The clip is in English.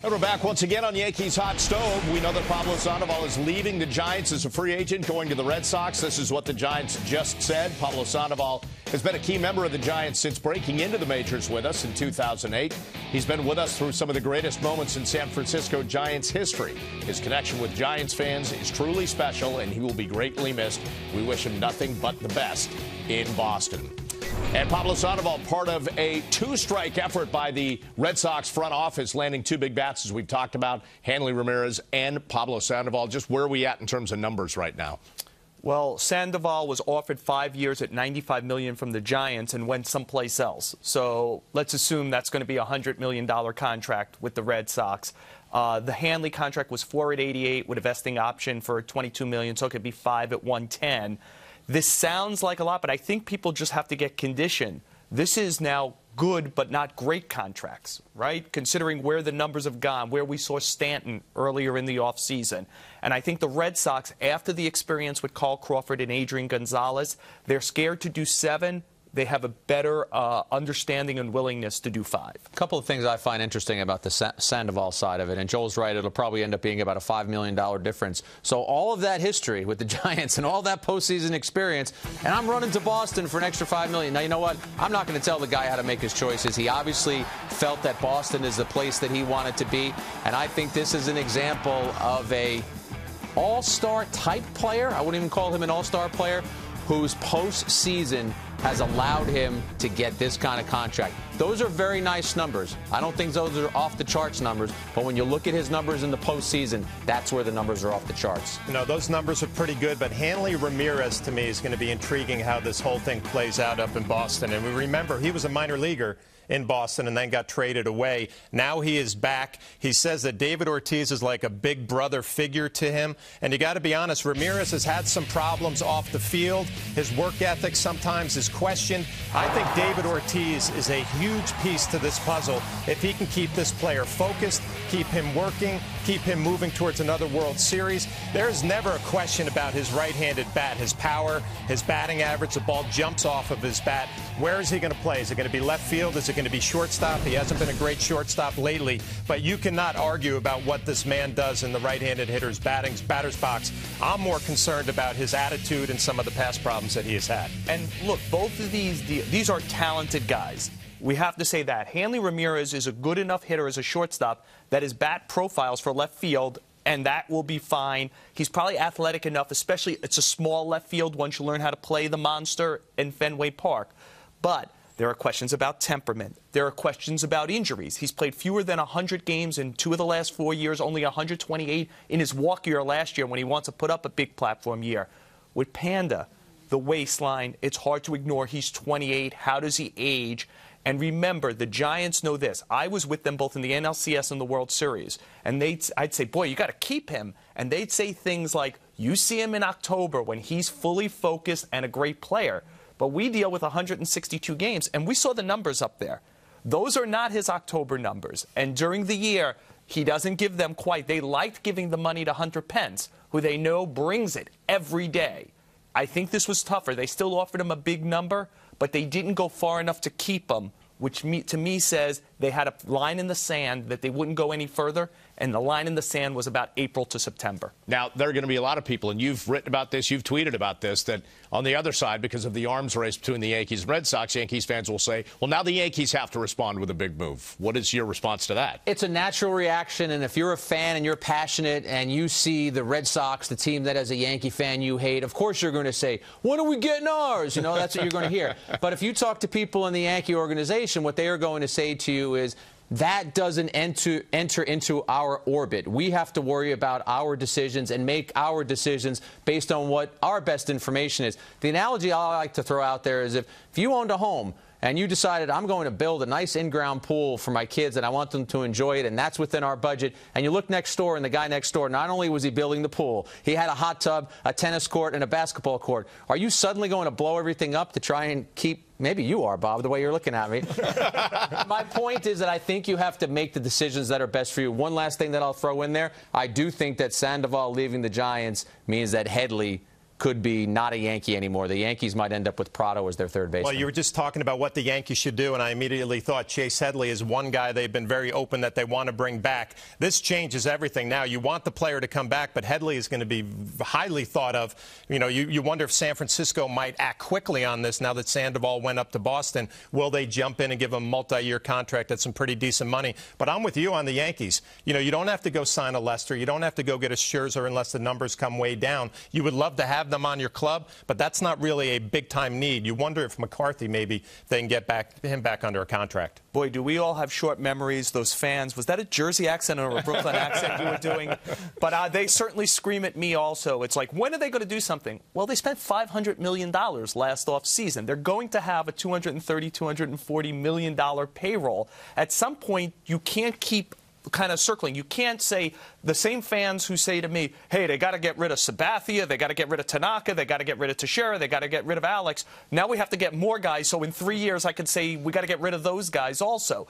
And we're back once again on Yankees Hot Stove. We know that Pablo Sandoval is leaving the Giants as a free agent, going to the Red Sox. This is what the Giants just said. Pablo Sandoval has been a key member of the Giants since breaking into the majors with us in 2008. He's been with us through some of the greatest moments in San Francisco Giants history. His connection with Giants fans is truly special, and he will be greatly missed. We wish him nothing but the best in Boston. And Pablo Sandoval, part of a two-strike effort by the Red Sox front office, landing two big bats, as we've talked about, Hanley Ramirez and Pablo Sandoval. Just where are we at in terms of numbers right now? Well, Sandoval was offered 5 years at $95 million from the Giants and went someplace else. So let's assume that's going to be a $100 million contract with the Red Sox. The Hanley contract was 4 at 88 with a vesting option for $22 million, so it could be 5 at 110. This sounds like a lot, but I think people just have to get conditioned. This is now good but not great contracts, right? Considering where the numbers have gone, where we saw Stanton earlier in the offseason. And I think the Red Sox, after the experience with Carl Crawford and Adrian Gonzalez, they're scared to do 7. They have a better understanding and willingness to do 5. A couple of things I find interesting about the Sandoval side of it, and Joel's right, it'll probably end up being about a $5 million difference. So all of that history with the Giants and all that postseason experience, and I'm running to Boston for an extra $5 million. Now, you know what? I'm not going to tell the guy how to make his choices. He obviously felt that Boston is the place that he wanted to be, and I think this is an example of a all-star type player. I wouldn't even call him an all-star player, whose postseason has allowed him to get this kind of contract. Those are very nice numbers. I don't think those are off-the-charts numbers, but when you look at his numbers in the postseason, that's where the numbers are off the charts. You know, those numbers are pretty good, but Hanley Ramirez, to me, is going to be intriguing how this whole thing plays out up in Boston. And we remember he was a minor leaguer in Boston and then got traded away. Now he is back. He says that David Ortiz is like a big brother figure to him. And you got to be honest, Ramirez has had some problems off the field. His work ethic sometimes is questioned. I think David Ortiz is a huge piece to this puzzle. If he can keep this player focused, keep him working, keep him moving towards another World Series, there's never a question about his right-handed bat, his power, his batting average. The ball jumps off of his bat. Where is he going to play? Is it going to be left field? Is it going to be shortstop? He hasn't been a great shortstop lately, but you cannot argue about what this man does in the right-handed hitter's batter's box. I'm more concerned about his attitude and some of the past problems that he has had. And look, both of these are talented guys. We have to say that. Hanley Ramirez is a good enough hitter as a shortstop that his bat profiles for left field, and that will be fine. He's probably athletic enough, especially it's a small left field once you learn how to play the monster in Fenway Park. But there are questions about temperament. There are questions about injuries. He's played fewer than 100 games in 2 of the last 4 years, only 128 in his walk year last year when he wants to put up a big platform year. With Panda, the waistline, it's hard to ignore. He's 28. How does he age? And remember, the Giants know this. I was with them both in the NLCS and the World Series. And I'd say, boy, you got to keep him. And they'd say things like, you see him in October when he's fully focused and a great player. But we deal with 162 games, and we saw the numbers up there. Those are not his October numbers. And during the year, he doesn't give them quite. They liked giving the money to Hunter Pence, who they know brings it every day. I think this was tougher. They still offered him a big number, but they didn't go far enough to keep him, which to me says they had a line in the sand that they wouldn't go any further, and the line in the sand was about April to September. Now, there are going to be a lot of people, and you've written about this, you've tweeted about this, that on the other side, because of the arms race between the Yankees and Red Sox, Yankees fans will say, well, now the Yankees have to respond with a big move. What is your response to that? It's a natural reaction, and if you're a fan and you're passionate and you see the Red Sox, the team that as a Yankee fan you hate, of course you're going to say, when are we getting ours? You know, that's what you're going to hear. But if you talk to people in the Yankee organization, what they are going to say to you is, that doesn't enter into our orbit. We have to worry about our decisions and make our decisions based on what our best information is. The analogy I like to throw out there is if you owned a home and you decided I'm going to build a nice in-ground pool for my kids and I want them to enjoy it and that's within our budget, and you look next door and the guy next door, not only was he building the pool, he had a hot tub, a tennis court, and a basketball court. Are you suddenly going to blow everything up to try and keep? Maybe you are, Bob, the way you're looking at me. My point is that I think you have to make the decisions that are best for you. One last thing that I'll throw in there. I do think that Sandoval leaving the Giants means that Headley could be not a Yankee anymore. The Yankees might end up with Prado as their third baseman. Well, you were just talking about what the Yankees should do, and I immediately thought Chase Headley is one guy they've been very open that they want to bring back. This changes everything. Now, you want the player to come back, but Headley is going to be highly thought of. You know, you wonder if San Francisco might act quickly on this now that Sandoval went up to Boston. Will they jump in and give him a multi-year contract at some pretty decent money? But I'm with you on the Yankees. You know, you don't have to go sign a Lester. You don't have to go get a Scherzer unless the numbers come way down. You would love to have them on your club, but that's not really a big-time need. You wonder if McCarthy, maybe they can get him back under a contract. Boy, do we all have short memories, those fans. Was that a Jersey accent or a Brooklyn accent you were doing? But they certainly scream at me also. It's like, when are they going to do something? Well, they spent $500 million last offseason. They're going to have a $230, $240 million payroll. At some point, you can't keep kind of circling. You can't say the same fans who say to me, hey, they got to get rid of Sabathia, they got to get rid of Tanaka, they got to get rid of Teixeira, they got to get rid of Alex. Now we have to get more guys, so in 3 years I could say we got to get rid of those guys also.